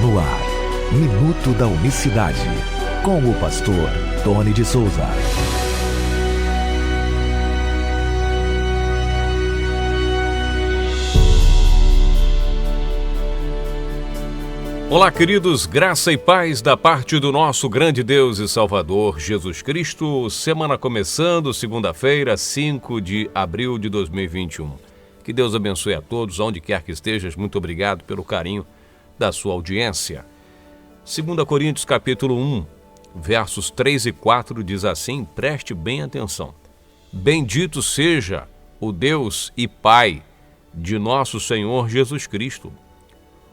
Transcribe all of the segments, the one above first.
No ar, Minuto da Unicidade, com o pastor Tony de Souza. Olá, queridos, graça e paz da parte do nosso grande Deus e Salvador Jesus Cristo. Semana começando, segunda-feira, 5 de abril de 2021. Que Deus abençoe a todos, onde quer que estejas. Muito obrigado pelo carinho da sua audiência. 2 Coríntios capítulo 1, versos 3 e 4 diz assim, preste bem atenção. Bendito seja o Deus e Pai de nosso Senhor Jesus Cristo,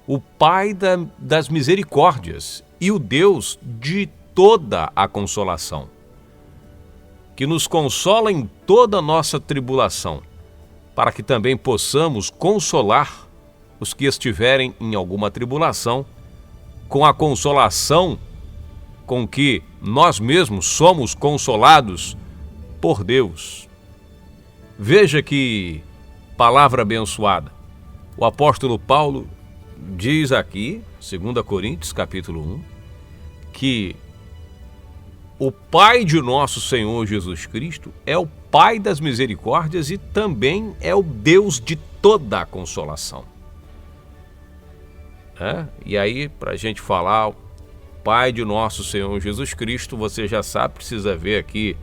o Pai das misericórdias e o Deus de toda a consolação, que nos consola em toda a nossa tribulação, para que também possamos consolar os que estiverem em alguma tribulação, com a consolação com que nós mesmos somos consolados por Deus. Veja que palavra abençoada. O apóstolo Paulo diz aqui, 2 Coríntios capítulo 1, que o Pai de nosso Senhor Jesus Cristo é o Pai das misericórdias e também é o Deus de toda a consolação. E aí, para a gente falar o Pai de nosso Senhor Jesus Cristo, você já sabe, precisa ver aqui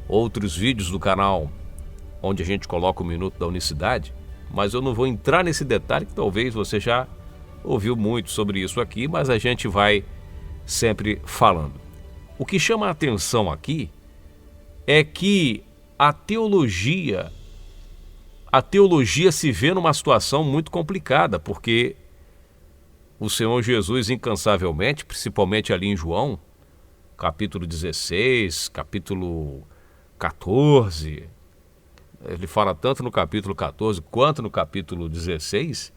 outros vídeos do canal onde a gente coloca o Minuto da Unicidade, mas eu não vou entrar nesse detalhe que talvez você já ouviu muito sobre isso aqui, mas a gente vai sempre falando. O que chama a atenção aqui é que a teologia se vê numa situação muito complicada, porque o Senhor Jesus incansavelmente, principalmente ali em João, capítulo 16, capítulo 14, ele fala tanto no capítulo 14 quanto no capítulo 16,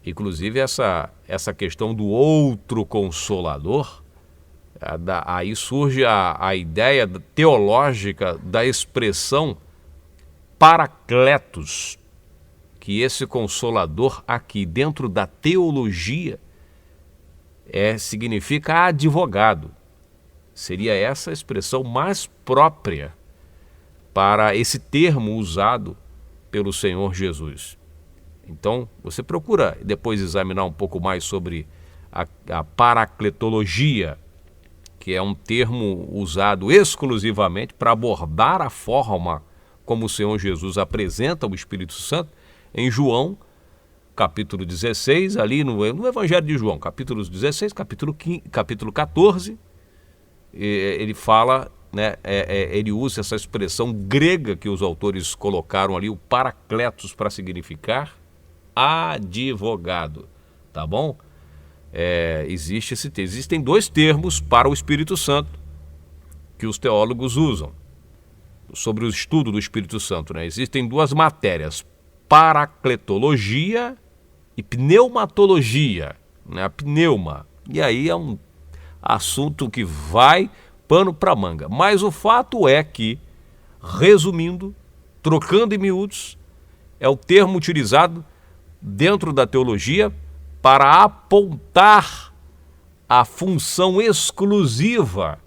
inclusive essa questão do outro consolador, aí surge a ideia teológica da expressão paracletos, que esse consolador aqui dentro da teologia significa advogado. Seria essa a expressão mais própria para esse termo usado pelo Senhor Jesus. Então, você procura depois examinar um pouco mais sobre a paracletologia, que é um termo usado exclusivamente para abordar a forma como o Senhor Jesus apresenta o Espírito Santo em João, capítulo 16, ali no Evangelho de João, capítulo 16, capítulo 14, ele fala, ele usa essa expressão grega que os autores colocaram ali, o paracletos, para significar advogado, tá bom? Existem dois termos para o Espírito Santo que os teólogos usam sobre o estudo do Espírito Santo, Existem duas matérias, paracletologia e pneumatologia, a pneuma. E aí é um assunto que vai pano para manga. Mas o fato é que, resumindo, trocando em miúdos, é o termo utilizado dentro da teologia para apontar a função exclusiva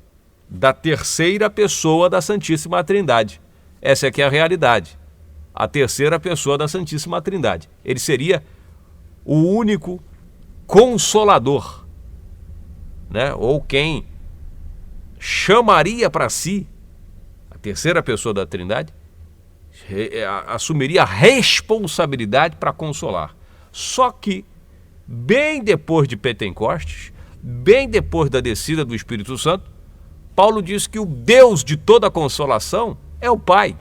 da terceira pessoa da Santíssima Trindade. Essa aqui é a realidade. A terceira pessoa da Santíssima Trindade. Ele seria o único consolador, ou quem chamaria para si a terceira pessoa da Trindade, assumiria a responsabilidade para consolar. Só que, bem depois de Pentecostes, bem depois da descida do Espírito Santo, Paulo diz que o Deus de toda a consolação é o Pai.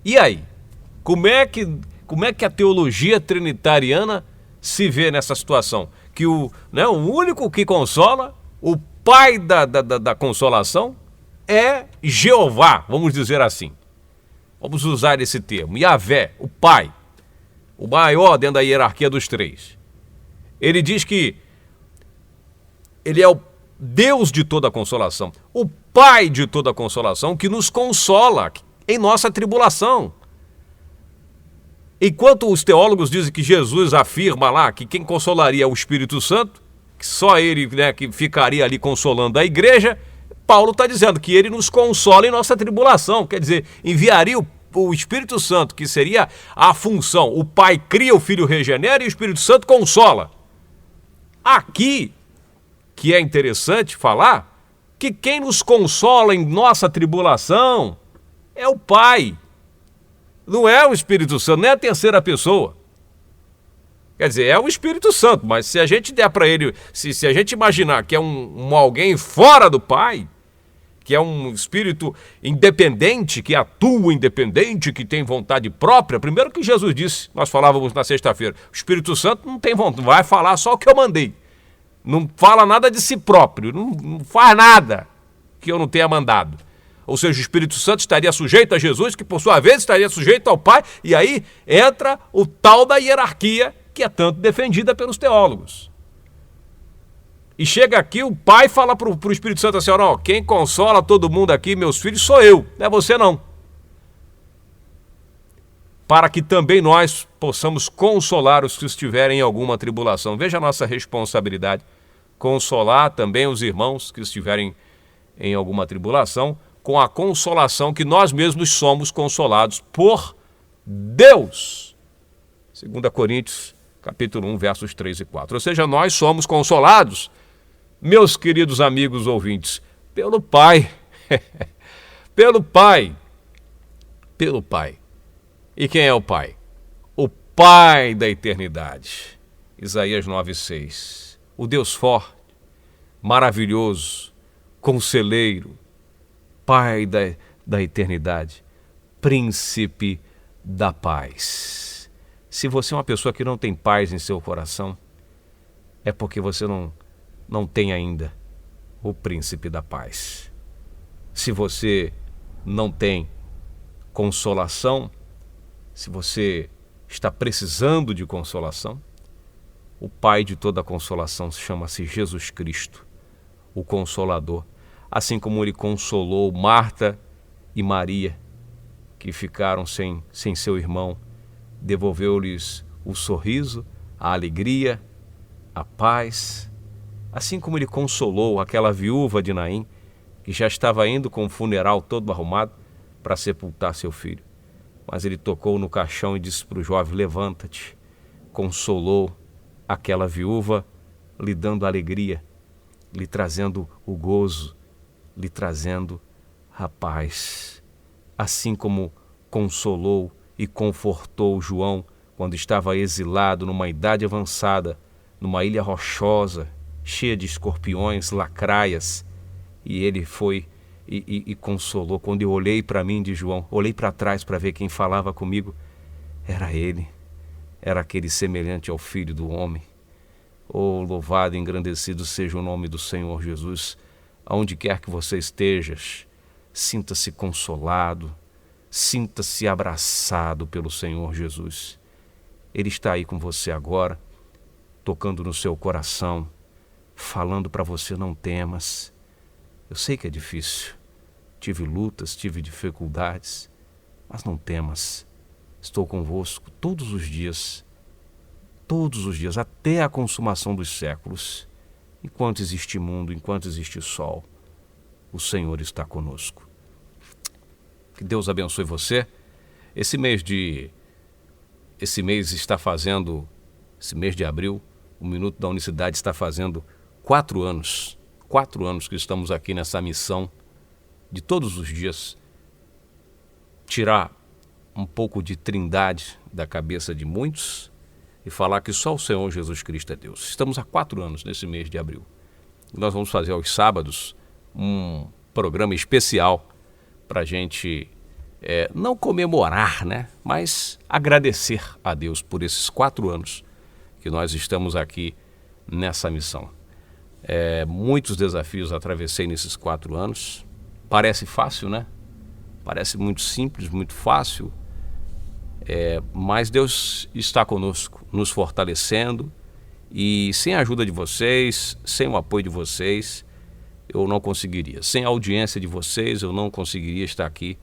E aí? Como é que a teologia trinitariana se vê nessa situação? Que o único que consola, o Pai da consolação, é Jeová, vamos dizer assim. Vamos usar esse termo. Yahvé, o Pai, o maior dentro da hierarquia dos três. Ele diz que ele é o Deus de toda a consolação, o Pai de toda a consolação, que nos consola em nossa tribulação. Enquanto os teólogos dizem que Jesus afirma lá que quem consolaria é o Espírito Santo, que só ele, né, que ficaria ali consolando a igreja, Paulo está dizendo que ele nos consola em nossa tribulação, quer dizer, enviaria o Espírito Santo, que seria a função. O Pai cria, o Filho regenera e o Espírito Santo consola. Aqui, que é interessante falar, que quem nos consola em nossa tribulação é o Pai. Não é o Espírito Santo, não é a terceira pessoa. Quer dizer, é o Espírito Santo, mas se a gente der para ele, se a gente imaginar que é um alguém fora do Pai, que é um espírito independente, que atua independente, que tem vontade própria, primeiro que Jesus disse, nós falávamos na sexta-feira, o Espírito Santo não tem vontade, vai falar só o que eu mandei. Não fala nada de si próprio, não faz nada que eu não tenha mandado. Ou seja, o Espírito Santo estaria sujeito a Jesus, que por sua vez estaria sujeito ao Pai, e aí entra o tal da hierarquia, que é tanto defendida pelos teólogos. E chega aqui, o Pai fala para o Espírito Santo assim, ó, quem consola todo mundo aqui, meus filhos, sou eu, não é você não. Para que também nós possamos consolar os que estiverem em alguma tribulação. Veja a nossa responsabilidade, consolar também os irmãos que estiverem em alguma tribulação, com a consolação que nós mesmos somos consolados por Deus. 2 Coríntios, capítulo 1, versos 3 e 4. Ou seja, nós somos consolados, meus queridos amigos ouvintes, pelo Pai. Pelo Pai. Pelo Pai. E quem é o Pai? O Pai da eternidade. Isaías 9:6. O Deus forte, maravilhoso, conselheiro, Pai da eternidade, príncipe da paz. Se você é uma pessoa que não tem paz em seu coração, é porque você não tem ainda o príncipe da paz. Se você não tem consolação, se você está precisando de consolação, o Pai de toda consolação chama-se Jesus Cristo, o Consolador. Assim como ele consolou Marta e Maria, que ficaram sem seu irmão, devolveu-lhes o sorriso, a alegria, a paz. Assim como ele consolou aquela viúva de Naim, que já estava indo com o funeral todo arrumado para sepultar seu filho. Mas ele tocou no caixão e disse para o jovem, levanta-te. Consolou aquela viúva, lhe dando alegria, lhe trazendo o gozo, lhe trazendo a paz. Assim como consolou e confortou João quando estava exilado numa idade avançada, numa ilha rochosa, cheia de escorpiões, lacraias, e ele foi e consolou. Quando eu olhei para mim, de João, olhei para trás para ver quem falava comigo, era ele, era aquele semelhante ao Filho do Homem. Oh, louvado e engrandecido seja o nome do Senhor Jesus. Aonde quer que você esteja, sinta-se consolado, sinta-se abraçado pelo Senhor Jesus. Ele está aí com você agora, tocando no seu coração, falando para você, não temas. Eu sei que é difícil, tive lutas, tive dificuldades, mas não temas. Estou convosco todos os dias, até a consumação dos séculos. Enquanto existe mundo, enquanto existe sol, o Senhor está conosco. Que Deus abençoe você. Esse mês de abril, o Minuto da Unicidade está fazendo 4 anos. 4 anos que estamos aqui nessa missão de todos os dias tirar um pouco de trindade da cabeça de muitos e falar que só o Senhor Jesus Cristo é Deus. Estamos há 4 anos nesse mês de abril. Nós vamos fazer aos sábados um programa especial para a gente não comemorar, né? Mas agradecer a Deus por esses 4 anos que nós estamos aqui nessa missão. Muitos desafios atravessei nesses 4 anos. Parece fácil, né? Parece muito simples, muito fácil. Mas Deus está conosco, nos fortalecendo, e sem a ajuda de vocês, sem o apoio de vocês, eu não conseguiria. Sem a audiência de vocês, eu não conseguiria estar aqui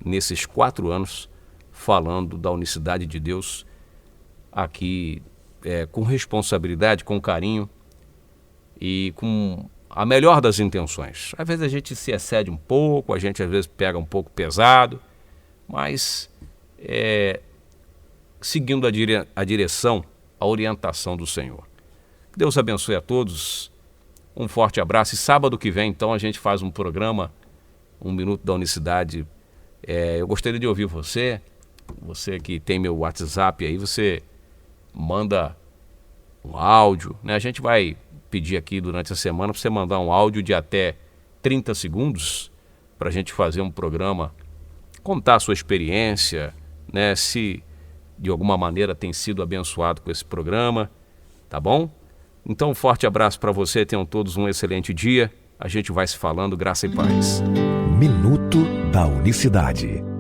nesses 4 anos falando da unicidade de Deus aqui com responsabilidade, com carinho e com a melhor das intenções. Às vezes a gente se excede um pouco, a gente às vezes pega um pouco pesado, mas seguindo a direção, a orientação do Senhor. Que Deus abençoe a todos, um forte abraço, e sábado que vem então a gente faz um programa, 1 Minuto da Unicidade. Eu gostaria de ouvir você que tem meu WhatsApp aí, você manda um áudio, né? A gente vai pedir aqui durante a semana para você mandar um áudio de até 30 segundos para a gente fazer um programa, contar a sua experiência, né? Se de alguma maneira tem sido abençoado com esse programa, tá bom? Então um forte abraço para você, tenham todos um excelente dia, a gente vai se falando, graça e paz. Minuto da Unicidade.